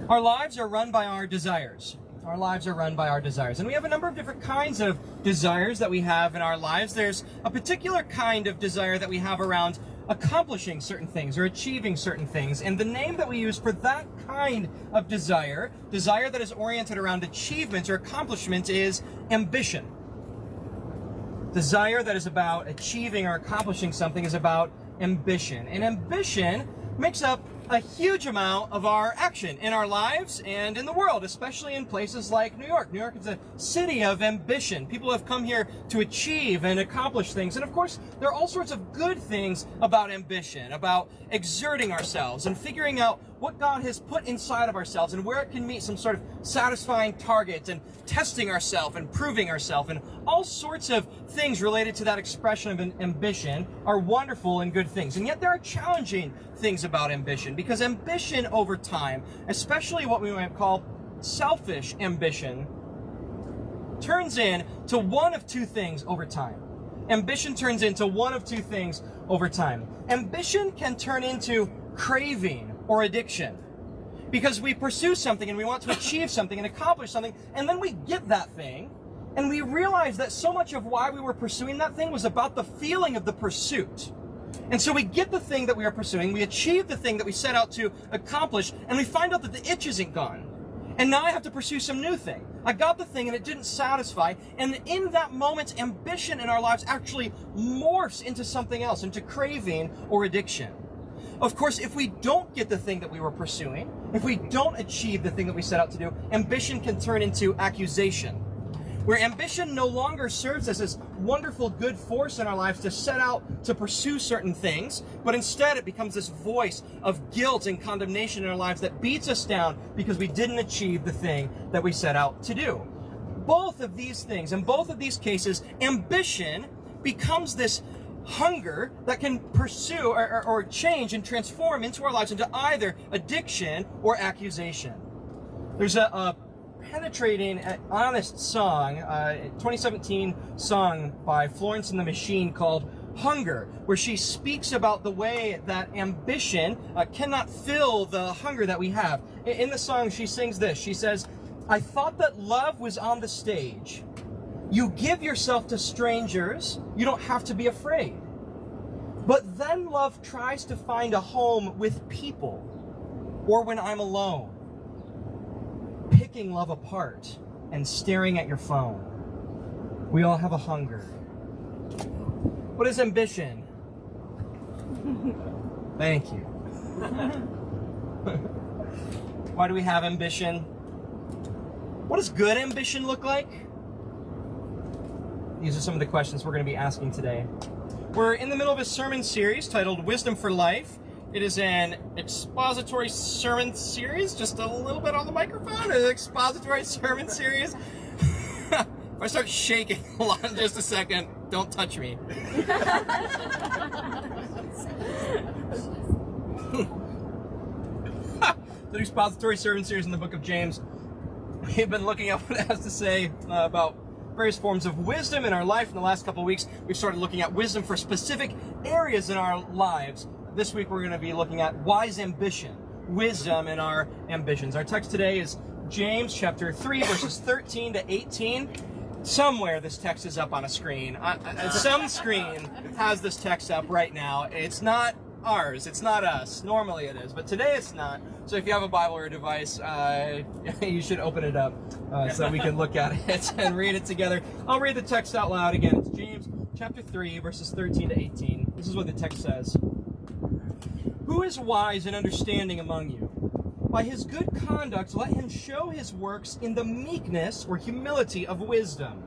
Our lives are run by our desires. Our lives are run by our desires. And we have a number of different kinds of desires that we have in our lives. There's a particular kind of desire that we have around accomplishing certain things or achieving certain things. And the name that we use for that kind of desire that is oriented around achievement or accomplishment, is ambition. Desire that is about achieving or accomplishing something is about ambition. And ambition makes up a huge amount of our action in our lives and in the world, especially in places like New York. New York is a city of ambition. People have come here to achieve and accomplish things. And of course, there are all sorts of good things about ambition, about exerting ourselves and figuring out what God has put inside of ourselves and where it can meet some sort of satisfying target, and testing ourselves and proving ourselves, and all sorts of things related to that expression of ambition are wonderful and good things. And yet there are challenging things about ambition, because ambition over time, especially what we might call selfish ambition, turns into one of two things over time. Ambition turns into one of two things over time. Ambition can turn into craving or addiction, because we pursue something and we want to achieve something and accomplish something, and then we get that thing and we realize that so much of why we were pursuing that thing was about the feeling of the pursuit. And so we get the thing that we are pursuing, we achieve the thing that we set out to accomplish, and we find out that the itch isn't gone. And now I have to pursue some new thing. I got the thing and it didn't satisfy, and in that moment, ambition in our lives actually morphs into something else, into craving or addiction. Of course, if we don't get the thing that we were pursuing, if we don't achieve the thing that we set out to do, ambition can turn into accusation, where ambition no longer serves as this wonderful good force in our lives to set out to pursue certain things, but instead it becomes this voice of guilt and condemnation in our lives that beats us down because we didn't achieve the thing that we set out to do. Both of these things, in both of these cases, ambition becomes this hunger that can pursue or change and transform into our lives into either addiction or accusation. There's a penetrating, honest song, 2017 song by Florence and the Machine called Hunger, where she speaks about the way that ambition cannot fill the hunger that we have. In the song, she sings this. She says, "I thought that love was on the stage. You give yourself to strangers, you don't have to be afraid. But then love tries to find a home with people, or when I'm alone, picking love apart and staring at your phone. We all have a hunger." What is ambition? Thank you. Why do we have ambition? What does good ambition look like? These are some of the questions we're going to be asking today. We're in the middle of a sermon series titled Wisdom for Life. It is an expository sermon series, just a little bit on the microphone, an expository sermon series. If I start shaking, hold on just a second, don't touch me. The expository sermon series in the book of James. We've been looking at what it has to say about various forms of wisdom in our life. In the last couple of weeks, we've started looking at wisdom for specific areas in our lives. This week, we're going to be looking at wise ambition, wisdom in our ambitions. Our text today is James chapter 3, verses 13 to 18. Somewhere this text is up on a screen. Some screen has this text up right now. It's not ours. It's not us. Normally it is, but today it's not. So if you have a Bible or a device, you should open it up so that we can look at it and read it together. I'll read the text out loud again. It's James chapter 3, verses 13 to 18. This is what the text says. "Who is wise and understanding among you? By his good conduct, let him show his works in the meekness or humility of wisdom.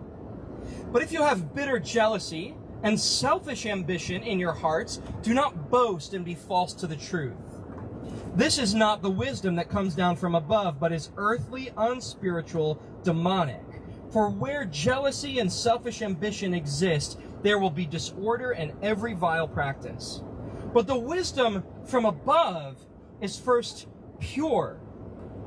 But if you have bitter jealousy and selfish ambition in your hearts, do not boast and be false to the truth. This is not the wisdom that comes down from above, but is earthly, unspiritual, demonic. For where jealousy and selfish ambition exist, there will be disorder and every vile practice. But the wisdom from above is first pure,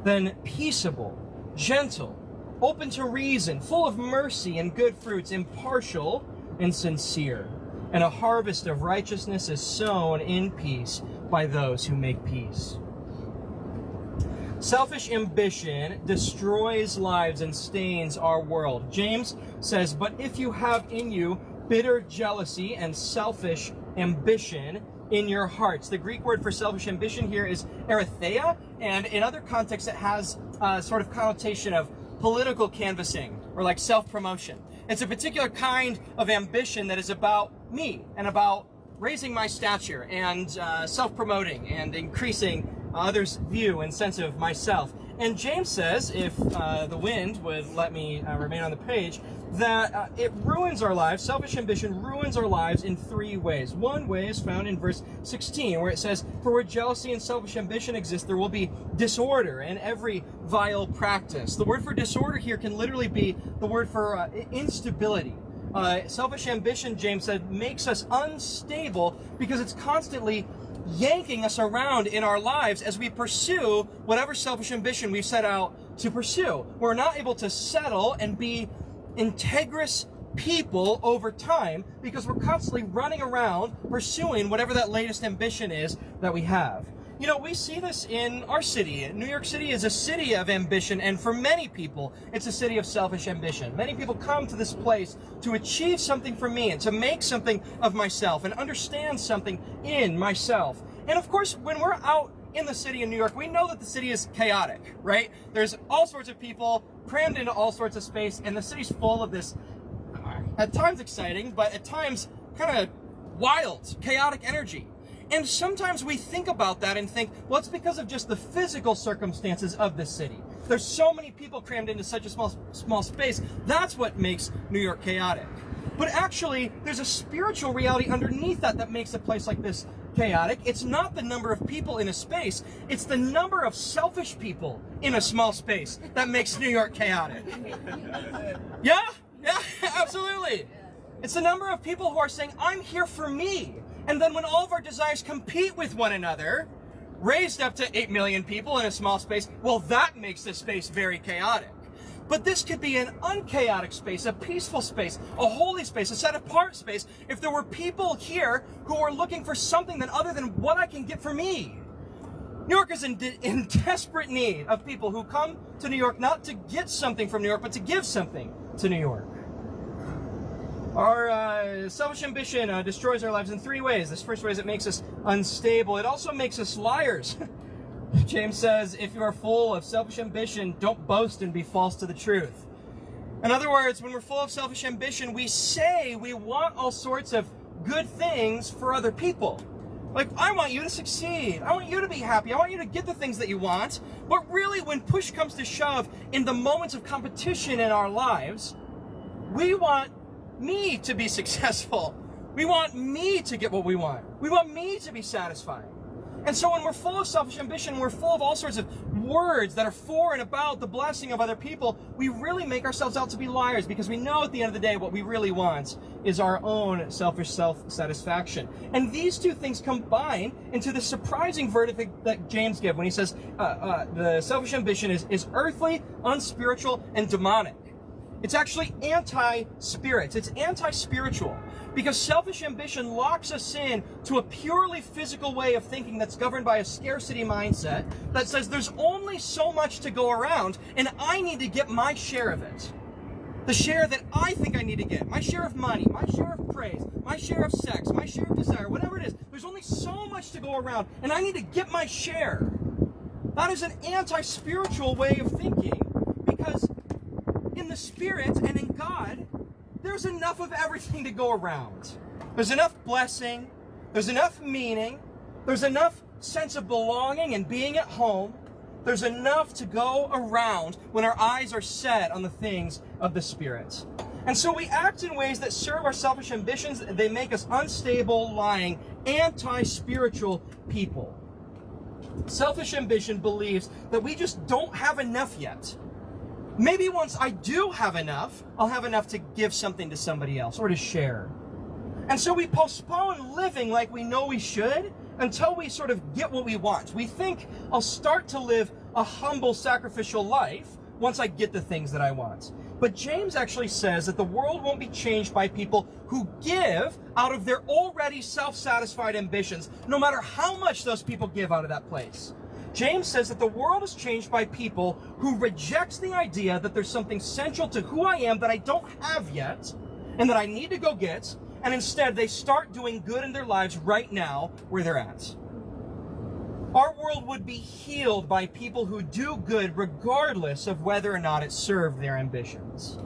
then peaceable, gentle, open to reason, full of mercy and good fruits, impartial and sincere. And a harvest of righteousness is sown in peace by those who make peace." Selfish ambition destroys lives and stains our world. James says, but if you have in you bitter jealousy and selfish ambition in your hearts. The Greek word for selfish ambition here is erytheia, and in other contexts it has a sort of connotation of political canvassing or like self-promotion. It's a particular kind of ambition that is about me and about raising my stature and self-promoting and increasing others' view and sense of myself. And James says, if the wind would let me remain on the page, that it ruins our lives. Selfish ambition ruins our lives in three ways. One way is found in verse 16, where it says, for where jealousy and selfish ambition exist, there will be disorder and every vile practice. The word for disorder here can literally be the word for instability. Selfish ambition, James said, makes us unstable because it's constantly yanking us around in our lives as we pursue whatever selfish ambition we've set out to pursue. We're not able to settle and be integrous people over time because we're constantly running around pursuing whatever that latest ambition is that we have. You know, we see this in our city. New York City is a city of ambition, and for many people, it's a city of selfish ambition. Many people come to this place to achieve something for me and to make something of myself and understand something in myself. And of course, when we're out in the city of New York, we know that the city is chaotic, right? There's all sorts of people crammed into all sorts of space, and the city's full of this, at times exciting, but at times kind of wild, chaotic energy. And sometimes we think about that and think, well, it's because of just the physical circumstances of this city. There's so many people crammed into such a small space. That's what makes New York chaotic. But actually, there's a spiritual reality underneath that makes a place like this chaotic. It's not the number of people in a space. It's the number of selfish people in a small space that makes New York chaotic. Yeah, absolutely. It's the number of people who are saying, I'm here for me. And then when all of our desires compete with one another, raised up to 8 million people in a small space, well, that makes this space very chaotic. But this could be an unchaotic space, a peaceful space, a holy space, a set-apart space, if there were people here who are looking for something that other than what I can get for me. New York is in desperate need of people who come to New York not to get something from New York, but to give something to New York. Our selfish ambition destroys our lives in three ways. This first way is it makes us unstable. It also makes us liars. James says, if you are full of selfish ambition, don't boast and be false to the truth. In other words, when we're full of selfish ambition, we say we want all sorts of good things for other people. Like, I want you to succeed. I want you to be happy. I want you to get the things that you want. But really, when push comes to shove, in the moments of competition in our lives, we want me to be successful. We want me to get what we want. We want me to be satisfied. And so when we're full of selfish ambition, we're full of all sorts of words that are for and about the blessing of other people, we really make ourselves out to be liars because we know at the end of the day what we really want is our own selfish self-satisfaction. And these two things combine into the surprising verdict that James gives when he says the selfish ambition is earthly, unspiritual, and demonic. It's actually anti-spirit. It's anti-spiritual because selfish ambition locks us in to a purely physical way of thinking that's governed by a scarcity mindset that says there's only so much to go around and I need to get my share of it. The share that I think I need to get. My share of money, my share of praise, my share of sex, my share of desire, whatever it is. There's only so much to go around and I need to get my share. That is an anti-spiritual way of thinking because in the Spirit and in God, there's enough of everything to go around. There's enough blessing, there's enough meaning, there's enough sense of belonging and being at home. There's enough to go around when our eyes are set on the things of the Spirit. And so we act in ways that serve our selfish ambitions. They make us unstable, lying, anti-spiritual people. Selfish ambition believes that we just don't have enough yet. Maybe once I do have enough, I'll have enough to give something to somebody else or to share. And so we postpone living like we know we should until we sort of get what we want. We think I'll start to live a humble, sacrificial life once I get the things that I want. But James actually says that the world won't be changed by people who give out of their already self-satisfied ambitions, no matter how much those people give out of that place. James says that the world is changed by people who reject the idea that there's something central to who I am that I don't have yet and that I need to go get, and instead they start doing good in their lives right now where they're at. Our world would be healed by people who do good regardless of whether or not it served their ambitions.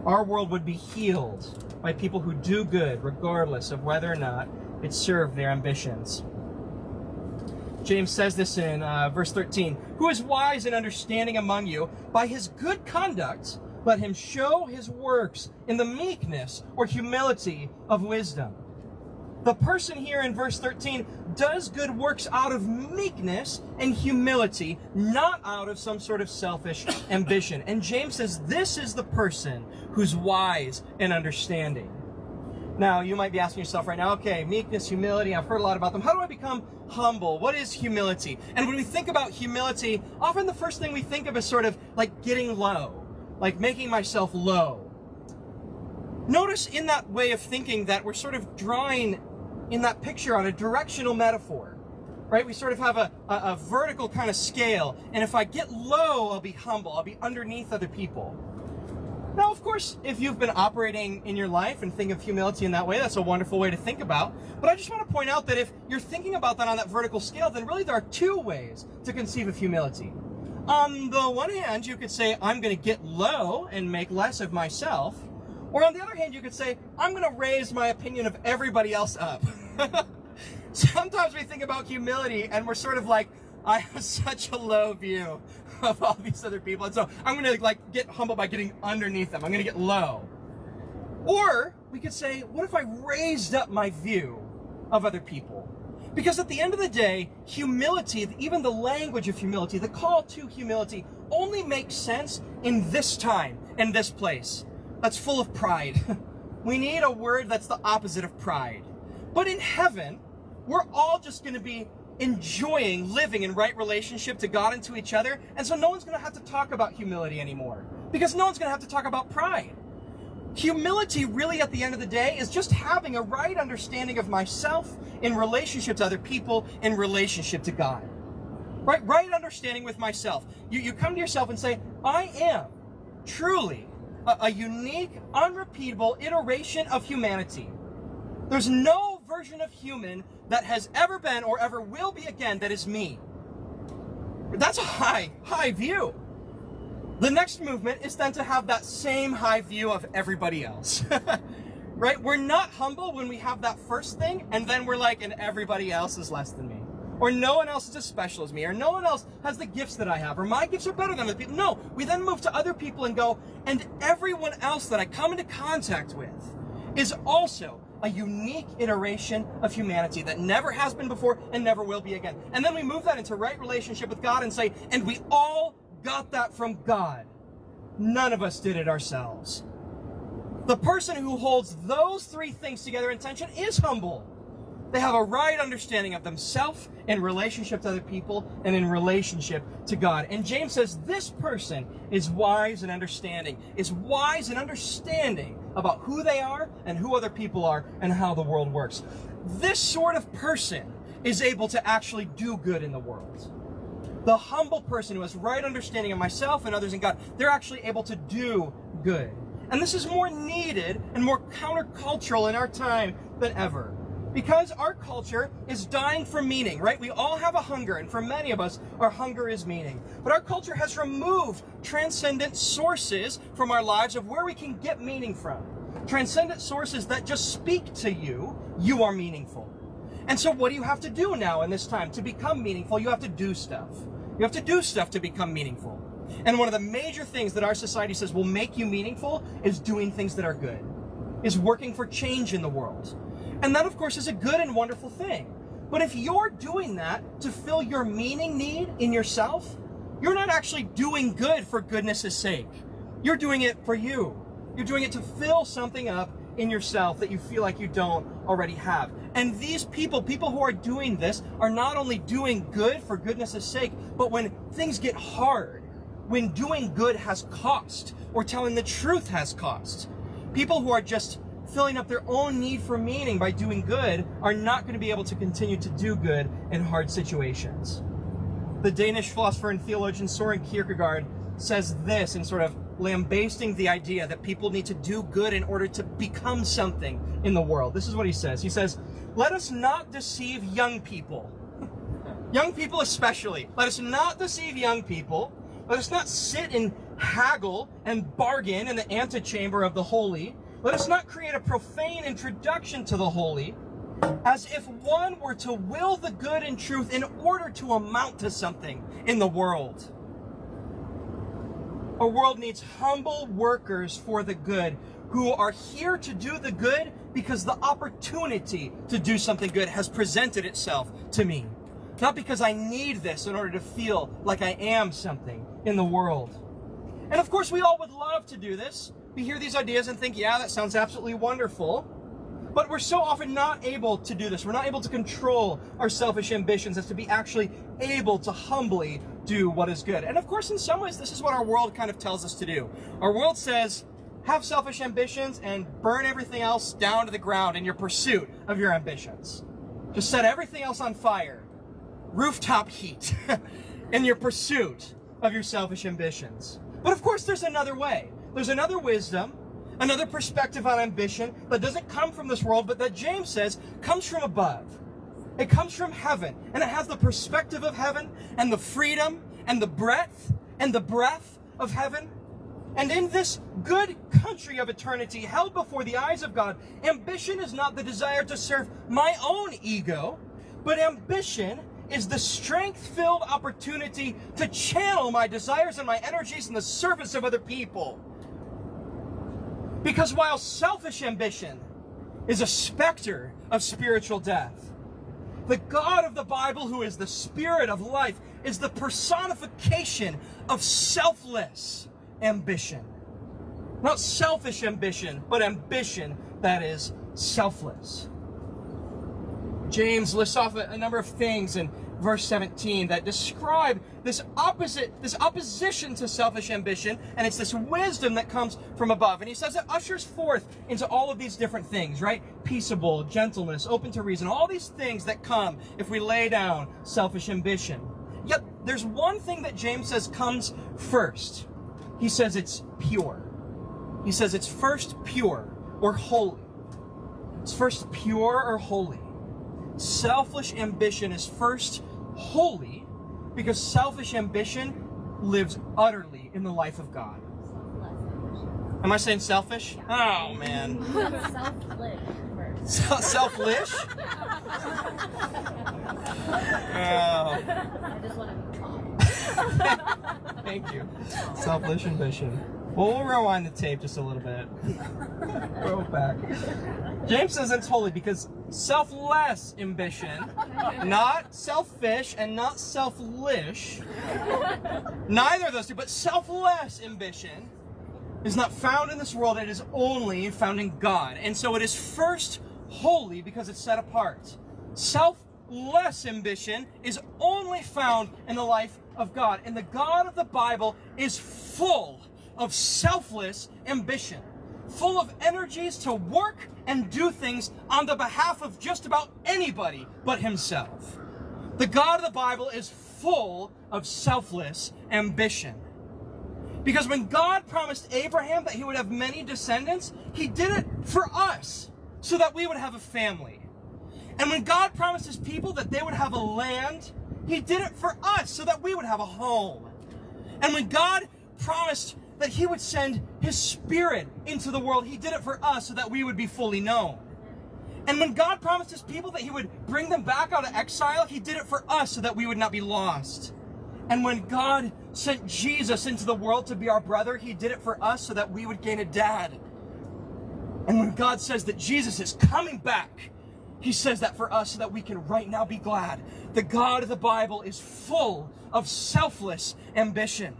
Our world would be healed by people who do good regardless of whether or not it served their ambitions. James says this in verse 13. Who is wise and understanding among you? By his good conduct, let him show his works in the meekness or humility of wisdom. The person here in verse 13 does good works out of meekness and humility, not out of some sort of selfish ambition. And James says this is the person who's wise and understanding. Now, you might be asking yourself right now, okay, meekness, humility, I've heard a lot about them. How do I become humble? What is humility? And when we think about humility, often the first thing we think of is sort of like getting low, like making myself low. Notice in that way of thinking that we're sort of drawing in that picture on a directional metaphor, right? We sort of have a vertical kind of scale, and if I get low, I'll be humble. I'll be underneath other people. Now, of course, if you've been operating in your life and think of humility in that way, that's a wonderful way to think about. But I just want to point out that if you're thinking about that on that vertical scale, then really there are two ways to conceive of humility. On the one hand, you could say, I'm going to get low and make less of myself. Or on the other hand, you could say, I'm going to raise my opinion of everybody else up. Sometimes we think about humility and we're sort of like, I have such a low view of all these other people, and so I'm going to like get humble by getting underneath them. I'm going to get low. Or we could say, what if I raised up my view of other people? Because at the end of the day, humility, even the language of humility, the call to humility, only makes sense in this time, in this place. That's full of pride. We need a word that's the opposite of pride. But in heaven, we're all just going to be enjoying living in right relationship to God and to each other. And so no one's going to have to talk about humility anymore, because no one's going to have to talk about pride. Humility really at the end of the day is just having a right understanding of myself in relationship to other people, in relationship to God. Right understanding with myself. You come to yourself and say, I am truly a unique, unrepeatable iteration of humanity. There's no version of human that has ever been or ever will be again that is me. That's a high view. The next movement is then to have that same high view of everybody else. Right? We're not humble when we have that first thing, and then we're like, and everybody else is less than me. Or no one else is as special as me, or no one else has the gifts that I have, or my gifts are better than other people. No, we then move to other people and go, and everyone else that I come into contact with is also a unique iteration of humanity that never has been before and never will be again. And then we move that into right relationship with God and say, and we all got that from God. None of us did it ourselves. The person who holds those three things together in tension is humble. They have a right understanding of themselves in relationship to other people and in relationship to God. And James says this person is wise and understanding, about who they are and who other people are and how the world works. This sort of person is able to actually do good in the world. The humble person who has right understanding of myself and others in God, they're actually able to do good. And this is more needed and more countercultural in our time than ever. Because our culture is dying for meaning, right? We all have a hunger, and for many of us, our hunger is meaning. But our culture has removed transcendent sources from our lives of where we can get meaning from. Transcendent sources that just speak to you, you are meaningful. And so what do you have to do now in this time? To become meaningful, you have to do stuff. You have to do stuff to become meaningful. And one of the major things that our society says will make you meaningful is doing things that are good, is working for change in the world. And that, of course, is a good and wonderful thing. But if you're doing that to fill your meaning need in yourself, you're not actually doing good for goodness' sake. You're doing it for you. You're doing it to fill something up in yourself that you feel like you don't already have. And these people who are doing this, are not only doing good for goodness' sake, but when things get hard, when doing good has cost, or telling the truth has cost, people who are just filling up their own need for meaning by doing good are not going to be able to continue to do good in hard situations. The Danish philosopher and theologian Søren Kierkegaard says this in sort of lambasting the idea that people need to do good in order to become something in the world. This is what he says. He says, "Let us not deceive young people." Young people especially. Let us not deceive young people. Let us not sit and haggle and bargain in the antechamber of the holy. Let us not create a profane introduction to the holy, as if one were to will the good and truth in order to amount to something in the world. Our world needs humble workers for the good, who are here to do the good because the opportunity to do something good has presented itself to me. Not because I need this in order to feel like I am something in the world. And of course, we all would love to do this. We hear these ideas and think, yeah, that sounds absolutely wonderful. But we're so often not able to do this. We're not able to control our selfish ambitions as to be actually able to humbly do what is good. And of course, in some ways, this is what our world kind of tells us to do. Our world says, have selfish ambitions and burn everything else down to the ground in your pursuit of your ambitions. Just set everything else on fire. Rooftop heat in your pursuit of your selfish ambitions. But of course, there's another way. There's another wisdom, another perspective on ambition that doesn't come from this world, but that James says comes from above. It comes from heaven, and it has the perspective of heaven, and the freedom, and the breadth of heaven. And in this good country of eternity, held before the eyes of God, ambition is not the desire to serve my own ego, but ambition is the strength-filled opportunity to channel my desires and my energies in the service of other people. Because while selfish ambition is a specter of spiritual death, the God of the Bible, who is the Spirit of life, is the personification of selfless ambition. Not selfish ambition, but ambition that is selfless. James lists off a number of things in verse 17 that describe this opposition to selfish ambition, and it's this wisdom that comes from above. And he says it ushers forth into all of these different things, right? Peaceable, gentleness, open to reason, all these things that come if we lay down selfish ambition. Yet there's one thing that James says comes first. He says it's pure. He says it's first pure or holy. It's first pure or holy. Selfish ambition is first holy because selfish ambition lives utterly in the life of God. Am I saying selfish? Oh, man. Selfless first. Selfish? Oh. I just want to be Thank you. Selfish ambition. Well, we'll rewind the tape just a little bit. Go back. James says it's holy because selfless ambition, not selfish and not selfish, neither of those two, but selfless ambition is not found in this world. It is only found in God. And so it is first holy because it's set apart. Selfless ambition is only found in the life of God. And the God of the Bible is full of selfless ambition, full of energies to work and do things on the behalf of just about anybody but himself. The God of the Bible is full of selfless ambition. Because when God promised Abraham that he would have many descendants, he did it for us so that we would have a family. And when God promised his people that they would have a land, he did it for us so that we would have a home. And when God promised that he would send his Spirit into the world, he did it for us so that we would be fully known. And when God promised his people that he would bring them back out of exile, he did it for us so that we would not be lost. And when God sent Jesus into the world to be our brother, he did it for us so that we would gain a dad. And when God says that Jesus is coming back, he says that for us so that we can right now be glad. The God of the Bible is full of selfless ambition.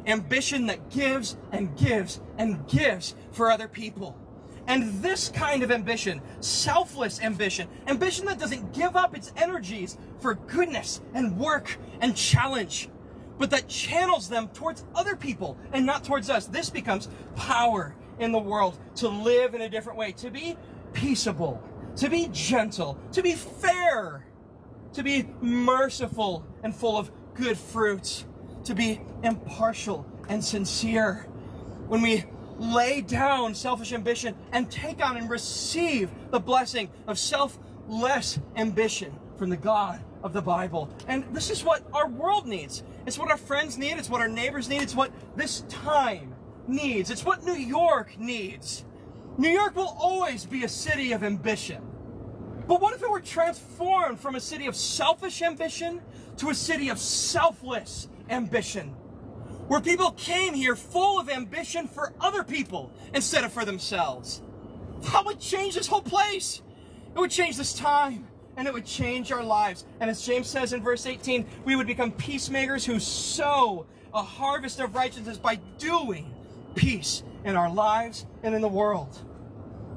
Ambition that gives and gives and gives for other people. And this kind of ambition, selfless ambition, ambition that doesn't give up its energies for goodness and work and challenge, but that channels them towards other people and not towards us. This becomes power in the world to live in a different way, to be peaceable, to be gentle, to be fair, to be merciful and full of good fruit, to be impartial and sincere. When we lay down selfish ambition and take on and receive the blessing of selfless ambition from the God of the Bible. And this is what our world needs. It's what our friends need. It's what our neighbors need. It's what this time needs. It's what New York needs. New York will always be a city of ambition. But what if it were transformed from a city of selfish ambition to a city of selfless ambition? Where people came here full of ambition for other people instead of for themselves. That would change this whole place. It would change this time, and it would change our lives. And as James says in verse 18, we would become peacemakers who sow a harvest of righteousness by doing peace in our lives and in the world.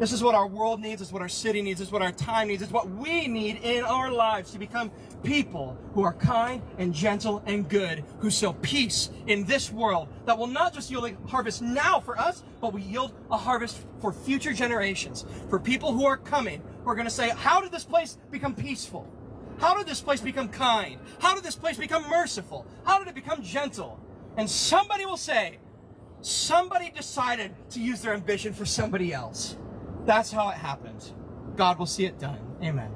This is what our world needs, it's what our city needs, it's what our time needs, it's what we need in our lives to become people who are kind and gentle and good, who sow peace in this world that will not just yield a harvest now for us, but will yield a harvest for future generations, for people who are coming, who are going to say, how did this place become peaceful? How did this place become kind? How did this place become merciful? How did it become gentle? And somebody will say, somebody decided to use their ambition for somebody else. That's how it happened. God will see it done. Amen.